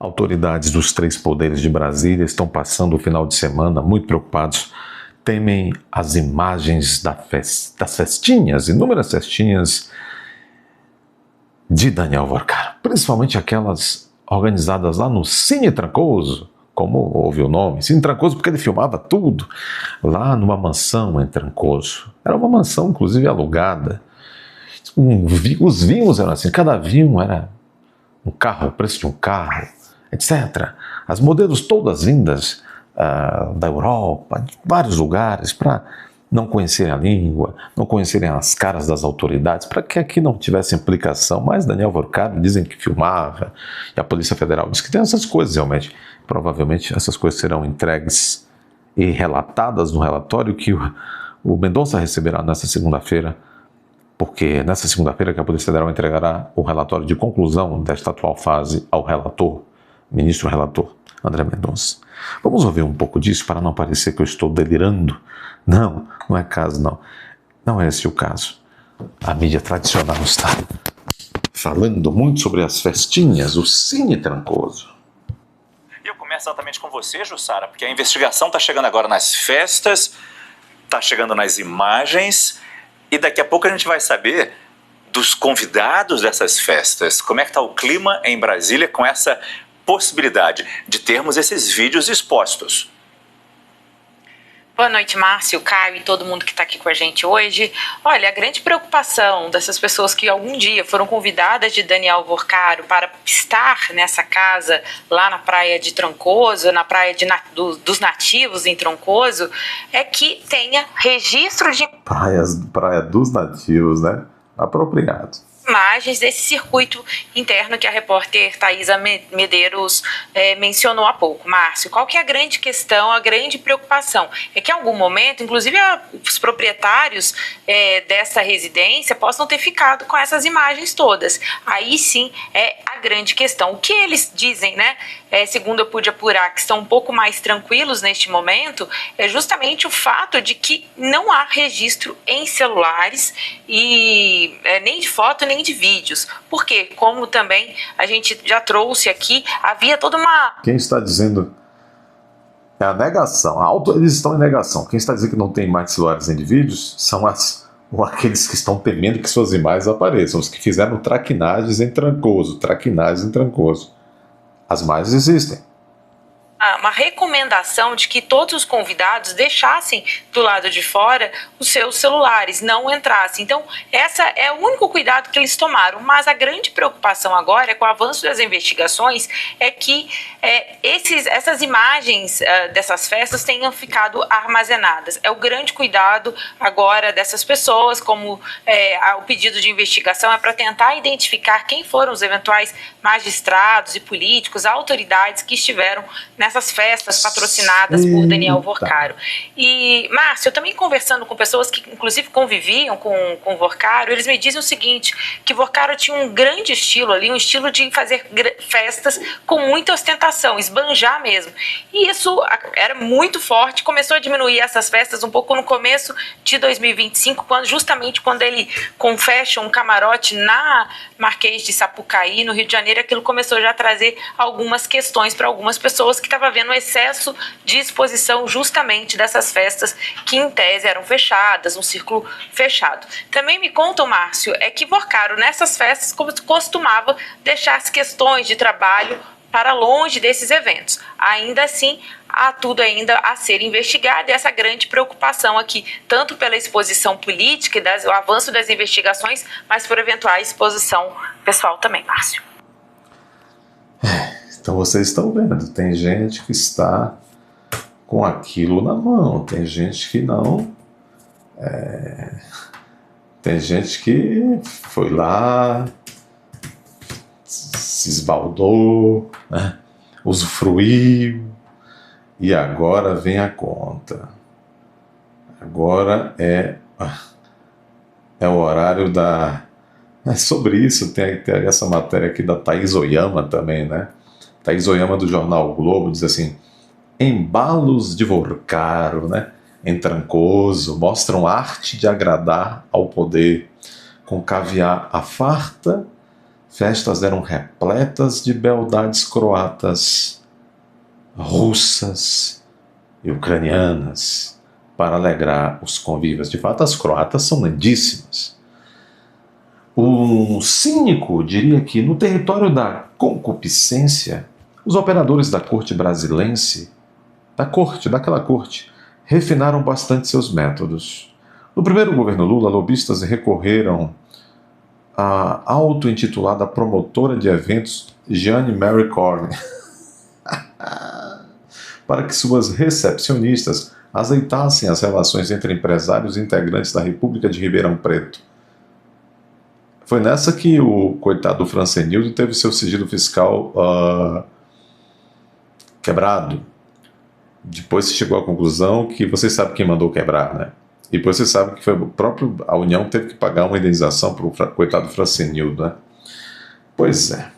Autoridades dos três poderes de Brasília estão passando o final de semana muito preocupados. Temem as imagens das festinhas, inúmeras festinhas de Daniel Vorcaro, principalmente aquelas organizadas lá no Cine Trancoso, como houve o nome, Cine Trancoso, porque ele filmava tudo lá numa mansão em Trancoso. Era uma mansão, inclusive, alugada. Os vinhos eram assim, cada vinho era um carro, o preço de um carro, etc. As modelos todas vindas da Europa, de vários lugares, para não conhecerem a língua, não conhecerem as caras das autoridades, para que aqui não tivesse implicação. Mas Daniel Vorcaro dizem que filmava, e a Polícia Federal diz que tem essas coisas realmente. Provavelmente essas coisas serão entregues e relatadas no relatório que o Mendonça receberá nessa segunda-feira, porque nessa segunda-feira que a Polícia Federal entregará o relatório de conclusão desta atual fase ao relator, ministro relator, André Mendonça. Vamos ouvir um pouco disso para não parecer que eu estou delirando. Não é caso não. Não é esse o caso. A mídia tradicional está falando muito sobre as festinhas, o Cine Trancoso. Eu começo exatamente com você, Jussara, porque a investigação está chegando agora nas festas, está chegando nas imagens, e daqui a pouco a gente vai saber dos convidados dessas festas. Como é que está o clima em Brasília com essa possibilidade de termos esses vídeos expostos? Boa noite, Márcio, Caio e todo mundo que está aqui com a gente hoje. Olha, a grande preocupação dessas pessoas que algum dia foram convidadas de Daniel Vorcaro para estar nessa casa lá na praia de Trancoso, na praia dos nativos em Trancoso, é que tenha registro de Praia dos nativos, né? Apropriado. Imagens desse circuito interno que a repórter Thaisa Medeiros mencionou há pouco. Márcio, qual que é a grande questão, a grande preocupação? É que em algum momento, inclusive os proprietários dessa residência possam ter ficado com essas imagens todas. Aí sim é a grande questão. O que eles dizem, né? Segundo eu pude apurar, que estão um pouco mais tranquilos neste momento, é justamente o fato de que não há registro em celulares e nem de foto nem de vídeos, porque, como também a gente já trouxe aqui, havia toda uma... Quem está dizendo é a negação, eles estão em negação. Quem está dizendo que não tem mais celulares nem de vídeos são aqueles que estão temendo que suas imagens apareçam, os que fizeram traquinagens em Trancoso. As imagens existem. Uma recomendação de que todos os convidados deixassem do lado de fora os seus celulares, não entrassem. Então, esse é o único cuidado que eles tomaram. Mas a grande preocupação agora, com o avanço das investigações, é que essas imagens dessas festas tenham ficado armazenadas. É o grande cuidado agora dessas pessoas, como o pedido de investigação é para tentar identificar quem foram os eventuais magistrados e políticos, autoridades que estiveram nessas festas patrocinadas por Daniel Vorcaro. E, Márcio, eu também conversando com pessoas que inclusive conviviam com Vorcaro, eles me dizem o seguinte, que Vorcaro tinha um grande estilo ali, um estilo de fazer festas com muita ostentação, esbanjar mesmo. E isso era muito forte, começou a diminuir essas festas um pouco no começo de 2025, justamente quando ele fecha um camarote na Marquês de Sapucaí, no Rio de Janeiro, aquilo começou já a trazer algumas questões para algumas pessoas que estavam vendo um excesso de exposição justamente dessas festas que em tese eram fechadas, um círculo fechado. Também me contam, Márcio, que Vorcaro nessas festas costumava deixar as questões de trabalho para longe desses eventos. Ainda assim, há tudo ainda a ser investigado e essa grande preocupação aqui, tanto pela exposição política e o avanço das investigações, mas por eventual exposição pessoal também, Márcio. Então vocês estão vendo, tem gente que está com aquilo na mão, tem gente que não, tem gente que foi lá, se esbaldou, né? Usufruiu, e agora vem a conta. Agora é o horário da... sobre isso tem essa matéria aqui da Thaís Oyama também, né? Thaís Oyama do jornal o Globo diz assim: embalos de Vorcaro, né? Em Trancoso mostram arte de agradar ao poder, com caviar à farta, festas eram repletas de beldades croatas, russas e ucranianas para alegrar os convívios. De fato, as croatas são lindíssimas. Um cínico diria que no território da concupiscência, os operadores da corte brasilense, daquela corte, refinaram bastante seus métodos. No primeiro governo Lula, lobistas recorreram à auto-intitulada promotora de eventos Jeanne Mary Corn para que suas recepcionistas azeitassem as relações entre empresários e integrantes da República de Ribeirão Preto. Foi nessa que o coitado Francenildo teve seu sigilo fiscal quebrado. Depois se chegou à conclusão que vocês sabem quem mandou quebrar, né? E depois você sabe que foi a União que teve que pagar uma indenização para o coitado Francenildo, né? Pois é.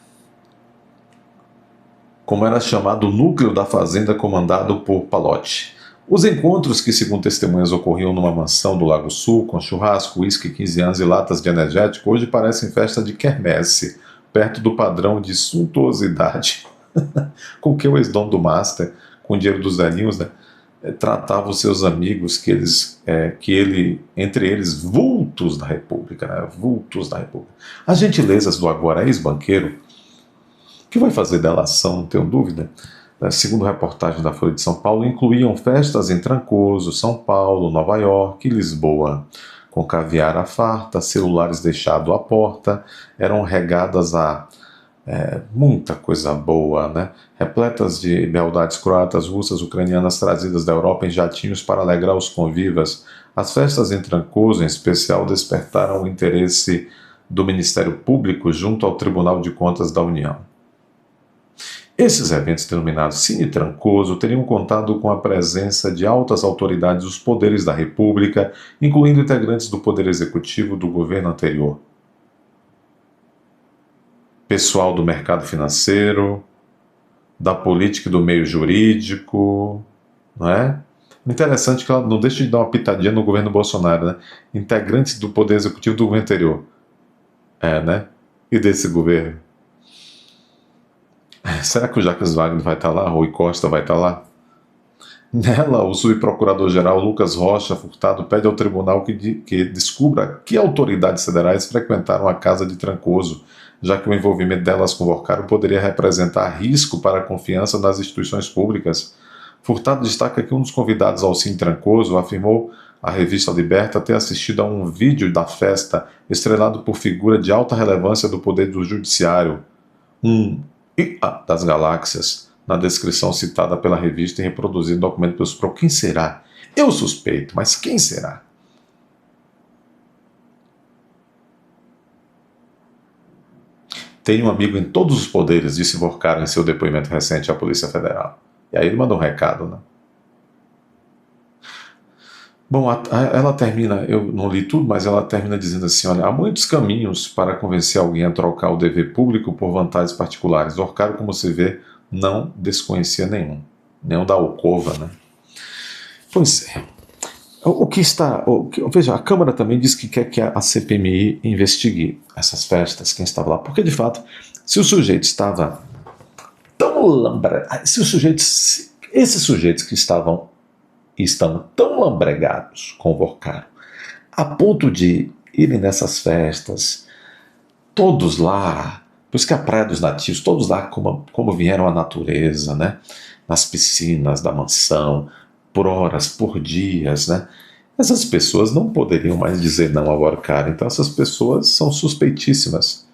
Como era chamado o núcleo da fazenda comandado por Palotti. Os encontros que, segundo testemunhas, ocorriam numa mansão do Lago Sul, com churrasco, uísque, 15 anos e latas de energético, hoje parecem festa de quermesse, perto do padrão de suntuosidade com que o ex-dono do Master, com o dinheiro dos velhinhos, né, tratava os seus amigos, entre eles, vultos da República, né, vultos da República. As gentilezas do agora ex-banqueiro, que vai fazer delação, não tenho dúvida, segundo reportagem da Folha de São Paulo, incluíam festas em Trancoso, São Paulo, Nova York e Lisboa, com caviar à farta, celulares deixados à porta, eram regadas a muita coisa boa, né? Repletas de beldades croatas, russas, ucranianas trazidas da Europa em jatinhos para alegrar os convivas. As festas em Trancoso, em especial, despertaram o interesse do Ministério Público junto ao Tribunal de Contas da União. Esses eventos, denominados Cine Trancoso, teriam contado com a presença de altas autoridades dos poderes da República, incluindo integrantes do Poder Executivo do governo anterior, pessoal do mercado financeiro, da política e do meio jurídico, não é? Interessante que ela não deixa de dar uma pitadinha no governo Bolsonaro, né? Integrantes do Poder Executivo do governo anterior. Né? E desse governo. Será que o Jacques Wagner vai estar lá? Rui Costa vai estar lá? Nela, o subprocurador-geral Lucas Rocha Furtado pede ao tribunal que descubra que autoridades federais frequentaram a casa de Trancoso, já que o envolvimento delas com o Vorcaro poderia representar risco para a confiança nas instituições públicas. Furtado destaca que um dos convidados ao Cine Trancoso afirmou à revista Liberta ter assistido a um vídeo da festa estrelado por figura de alta relevância do poder do judiciário, um IA das galáxias, na descrição citada pela revista e reproduzido no documento pelos PRO. Quem será? Eu suspeito, mas quem será? Tem um amigo em todos os poderes, disse Vorcaro em seu depoimento recente à Polícia Federal. E aí ele mandou um recado, né? Bom, ela termina, eu não li tudo, mas ela termina dizendo assim, olha, há muitos caminhos para convencer alguém a trocar o dever público por vantagens particulares. Vorcaro, como se vê, não desconhecia nenhum da alcova, né? Pois é. Veja, a Câmara também diz que quer que a CPMI investigue essas festas, quem estava lá, porque de fato, se o sujeito estava tão esses sujeitos que estão tão lambregados com o Vorcaro, a ponto de irem nessas festas, todos lá, por isso que a Praia dos Nativos, todos lá como vieram à natureza, né? Nas piscinas da mansão, por horas, por dias, né? Essas pessoas não poderiam mais dizer não ao Vorcaro, então essas pessoas são suspeitíssimas.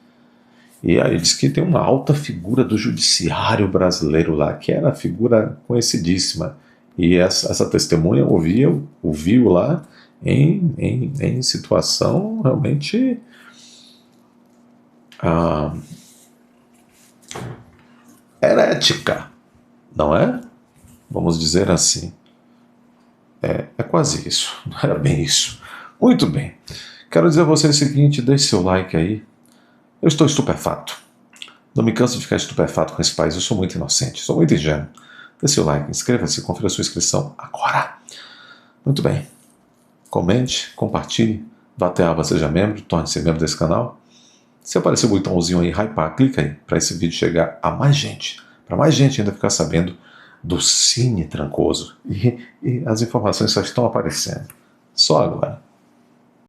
E aí diz que tem uma alta figura do judiciário brasileiro lá, que era figura conhecidíssima. E essa testemunha ouviu lá em situação realmente herética, não é? Vamos dizer assim. É quase isso, não era bem isso. Muito bem. Quero dizer a você o seguinte, deixe seu like aí. Eu estou estupefato. Não me canso de ficar estupefato com esse país, eu sou muito inocente, sou muito ingênuo. Dê seu like, inscreva-se, confira a sua inscrição agora. Muito bem. Comente, compartilhe, vá até a aba, seja membro, torne-se membro desse canal. Se aparecer o botãozinho aí, hypar, clica aí para esse vídeo chegar a mais gente. Para mais gente ainda ficar sabendo do Cine Trancoso. E as informações só estão aparecendo. Só agora.